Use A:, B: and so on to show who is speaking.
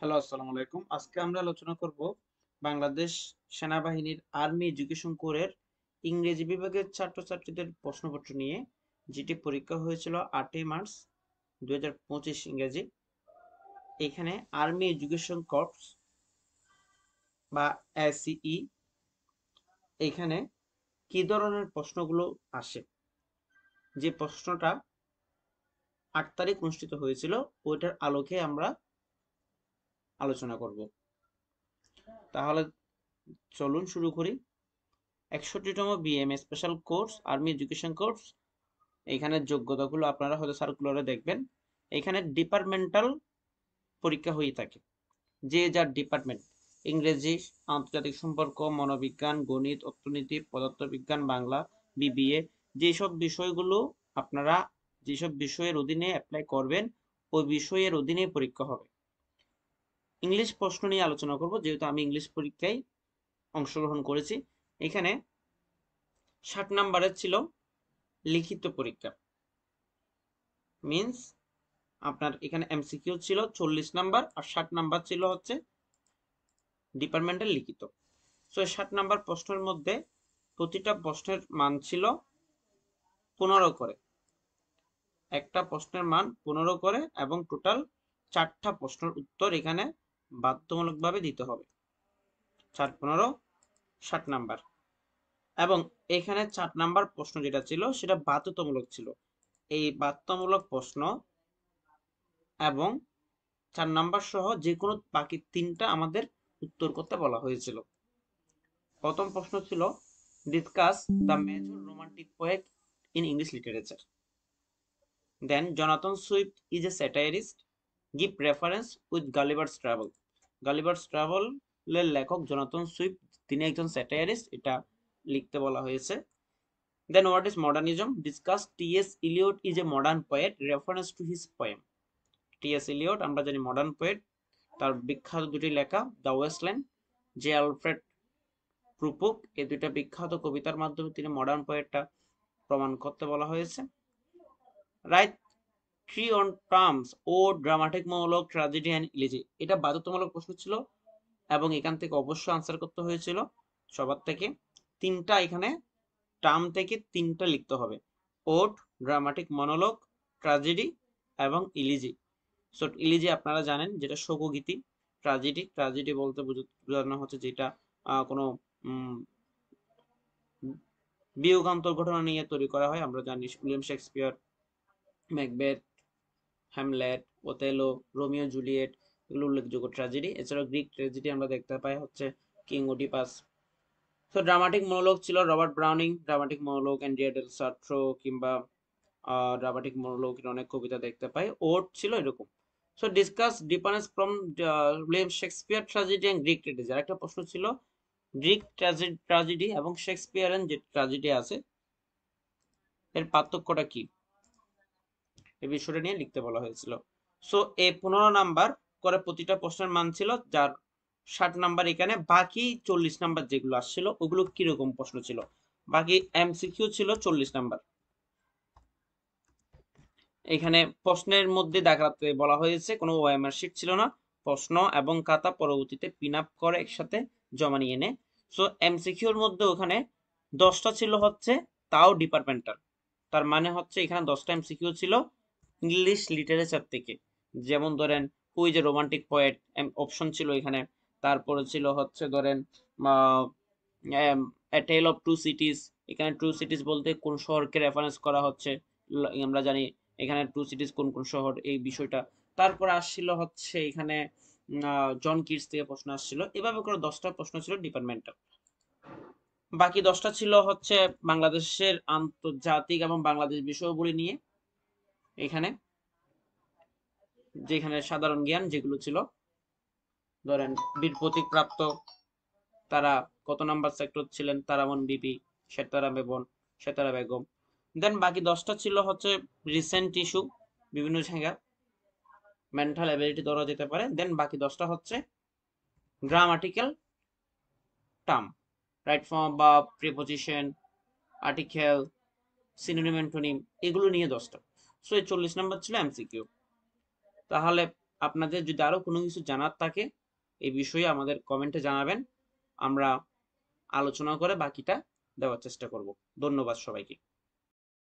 A: Hello, আসসালামু আলাইকুম। আজকে আমরা আলোচনা করব বাংলাদেশ সেনাবাহিনীর আর্মি এডুকেশন কোরের ইংরেজি বিভাগের ছাত্রছাত্রীদের প্রশ্নপত্র নিয়ে, যেটি পরীক্ষা হয়েছিল 8ই মার্চ 2025 ইংরেজি। এখানে আর্মি এডুকেশন কর্পস বা এসিই এখানে কি ধরনের প্রশ্নগুলো আসে, যে প্রশ্নটা 8 তারিখ অনুষ্ঠিত হয়েছিল ওইটার আলোকে আমরা আলোচনা করব। তাহলে চলুন শুরু করি। 61তম BM special course army education course, এখানে যোগ্যতাগুলো আপনারা হয়তো সার্কুলারে দেখবেন। এখানে ডিপার্টমেন্টাল পরীক্ষা হয়ে থাকে, যে যার ডিপার্টমেন্ট, ইংরেজি, আন্তর্জাতিক সম্পর্ক, মনোবিজ্ঞান, গণিত, অর্থনীতি, পদার্থবিজ্ঞান, বাংলা, বিবিএ, যেসব বিষয়গুলো আপনারা যেসব বিষয়ের অধীনে অ্যাপ্লাই করবেন ওই বিষয়ের অধীনে পরীক্ষা হবে। ইংলিশ প্রশ্ন নিয়ে আলোচনা করব, যেহেতু আমি ইংলিশ পরীক্ষায় অংশগ্রহণ করেছি। এখানে 60 নাম্বারের ছিল লিখিত পরীক্ষা, মিন্স আপনার এখানে এমসিকিউ ছিল 40 নাম্বার, আর 60 নাম্বার ছিল হচ্ছে ডিপার্টমেন্টাল লিখিত। সো 60 নাম্বার প্রশ্নের মধ্যে প্রতিটা প্রশ্নের মান ছিল 15 করে, একটা প্রশ্নের মান 15 করে, এবং টোটাল 4টা প্রশ্নের উত্তর এখানে বাধ্যতামূলকভাবে দিতে হবে। 4 15 60 নাম্বার, এবং এখানে 4 নাম্বার প্রশ্ন যেটা ছিল সেটা বাধ্যতামূলক ছিল। এই বাধ্যতামূলক প্রশ্ন এবং 4 নাম্বার সহ যে কোনো বাকি 3টা আমাদের উত্তর করতে বলা হয়েছিল। প্রথম প্রশ্ন ছিল, discuss the major romantic poet in English literature. Then, Jonathan Swift is a satirist, give reference with Gulliver's travel. Gulliver's ট্রাভেলের লেখক জনাথন সুইফট, তিনি একজন স্যাটারিস্ট, এটা লিখতে বলা হয়েছে। Then, what is modernism? Discuss T S. Eliot is a modern poet, reference to his poem. T S. Eliot আমরা জানি মডার্ন পোয়েট, তার বিখ্যাত দুটি লেখা দ্য ওয়েস্টল্যান্ড, যে আলফ্রেড রূপক, এই দুইটা বিখ্যাত কবিতার মাধ্যমে তিনি মডার্ন পোয়েটটা প্রমাণ করতে বলা হয়েছে। রাইট থ্রি অন টার্মস ও dramatic monologue, tragedy and elegy, এটা বাধ্যতামূলক প্রশ্ন ছিল, এবং এখান থেকে অবশ্যই আনসার করতে হয়েছিল সবার থেকে। তিনটা এখানে টার্ম থেকে তিনটা লিখতে হবে: ওড, ড্রামাটিক মনোলগ, ট্র্যাজেডি এবং ইলিজি। সো ইলিজি আপনারা জানেন যেটা শোকগীতি। ট্র্যাজেডি, ট্র্যাজেডি বলতে বোঝানো হচ্ছে যেটা কোনো বিয়োগান্তর ঘটনা নিয়ে তৈরি করা হয়। আমরা জানি William Shakespeare, Macbeth, Hamlet, Othello, Romeo Juliet, এগুলো উল্লেখযোগ্য ট্র্যাজেডি। এছাড়াও গ্রিক ট্র্যাজেডি আমরা দেখতে পাই হচ্ছে কিং ওডিপাস। তো ড্রামাটিক মনোলগ ছিল Robert Browning, dramatic monologue Andrea del Sarto, কিংবা ড্রামাটিক মনোলগের অনেক কবিতা দেখতে পাই। ওড ছিল এরকম। So discuss difference from William Shakespeare tragedy and Greek tragedy. আর একটা প্রশ্ন ছিল গ্রিক ট্র্যাজেডি এবং শেক্সপিয়ারের যে ট্র্যাজেডি আছে এর পার্থক্যটা কি, এই বিষয়টা নিয়ে লিখতে বলা হয়েছিল। সো এই 15 নাম্বার করে প্রতিটা প্রশ্নের মান ছিল, যার 60 নাম্বার এখানে। বাকি 40 নাম্বার যেগুলো আসছিল ওগুলো কিরকম প্রশ্ন ছিল? বাকি এমসিকিউ ছিল 40 নাম্বার। এখানে প্রশ্নের মধ্যে দেখাতে বলা হয়েছে, কোনো ওএমআর শিট ছিল না। প্রশ্ন এবং খাতা পরবর্তীতে পিন আপ করে একসাথে জমা নিয়ে নে। সো এমসিকিউর মধ্যে ওখানে 10টা ছিল হচ্ছে তাও ডিপার্টমেন্টাল, তার মানে হচ্ছে এখানে 10টা এমসিকিউ ছিল ইংলিশ লিটারেচার থেকে। যেমন ধরেন, ওই যে রোমান্টিক পোয়েট অপশন ছিল এখানে। তারপরে ছিল হচ্ছে ধরেন এ টেল অফ টু সিটিজ, এখানে টু সিটিজ বলতে কোন শহরকে রেফারেন্স করা হচ্ছে, আমরা জানি এখানে টু সিটিজ কোন কোন শহর, এই বিষয়টা। তারপর আসছিল হচ্ছে এখানে জন কিটস থেকে প্রশ্ন আসছিল। এভাবে করে 10টা প্রশ্ন ছিল ডিপার্টমেন্টাল। বাকি 10টা ছিল হচ্ছে বাংলাদেশের আন্তর্জাতিক এবং বাংলাদেশ বিষয়গুলি নিয়ে। এখানে যেখানে সাধারণ জ্ঞান যেগুলো ছিল, ধরেন বীর প্রতীক প্রাপ্ত তারা কত নাম্বার সেক্টর ছিলেন, তারামন বিপি, সেতারা বেগম। দেন বাকি 10টা ছিল হচ্ছে রিসেন্ট ইস্যু, বিভিন্ন জায়গা মেন্টাল অ্যাবিলিটি ধরা যেতে পারে। দেন বাকি 10টা হচ্ছে গ্রামাটিক্যাল টার্ম, রাইট ফর্ম বা প্রিপোজিশন, আর্টিকেল, সিনোনিম অ্যান্টোনিম, এগুলো নিয়ে 10টা। সো এই 40 নাম্বার ছিল এমসিকিউ। তাহলে আপনাদের যদি আরো কোনো কিছু জানার থাকে এই বিষয়ে আমাদের কমেন্টে জানাবেন, আমরা আলোচনা করে বাকিটা দেওয়ার চেষ্টা করব। ধন্যবাদ সবাইকে।